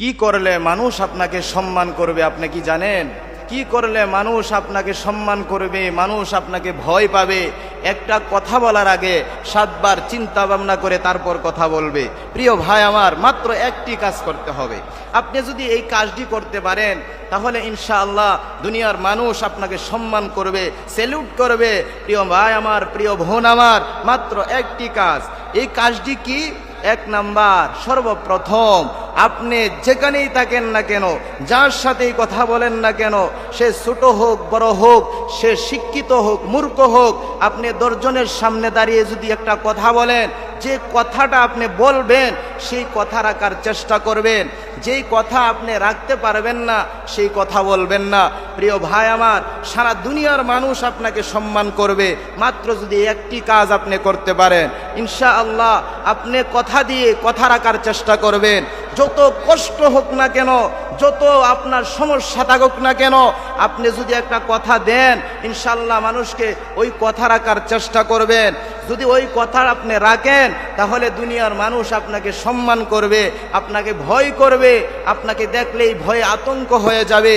কি করলে মানুষ আপনাকে সম্মান করবে আপনি কি জানেন? কি করলে মানুষ আপনাকে সম্মান করবে, মানুষ আপনাকে ভয় পাবে? একটা কথা বলার আগে 7 বার চিন্তা ভাবনা করে তারপর কথা বলবে। প্রিয় ভাই আমার, মাত্র একটি কাজ করতে হবে। আপনি যদি এই কাজটি করতে পারেন তাহলে ইনশাআল্লাহ দুনিয়ার মানুষ আপনাকে সম্মান করবে, স্যালুট করবে। প্রিয় ভাই আমার, প্রিয় বোন আমার, মাত্র একটি কাজ। এই কাজটি কি? 1 নাম্বার, সর্বপ্রথম আপনি যেখানেই থাকেন না কেন, যার সাথেই কথা বলেন না কেন, সে ছোট হোক বড় হোক, সে শিক্ষিত হোক মূর্খ হোক, আপনি 10 জনের সামনে দাঁড়িয়ে যদি একটা কথা বলেন, যে কথাটা আপনি বলবেন সেই কথা রাখার চেষ্টা করবেন। যেই কথা আপনি রাখতে পারবেন না সেই কথা বলবেন না। প্রিয় ভাই আমার, সারা দুনিয়ার মানুষ আপনাকে সম্মান করবে মাত্র যদি একটি কাজ আপনি করতে পারেন। ইনশাআল্লাহ আপনি কথা দিয়ে কথা রাখার চেষ্টা করবেন। যত কষ্ট হোক না কেন, যত আপনার সমস্যা থাকুক না কেন, আপনি যদি একটা কথা দেন ইনশাআল্লাহ মানুষকে ওই কথা রাখার চেষ্টা করবেন। যদি ওই কথা আপনি রাখেন তাহলে দুনিয়ার মানুষ আপনাকে সম্মান করবে, আপনাকে ভয় করবে, আপনাকে দেখলেই ভয়ে আতঙ্ক হয়ে যাবে।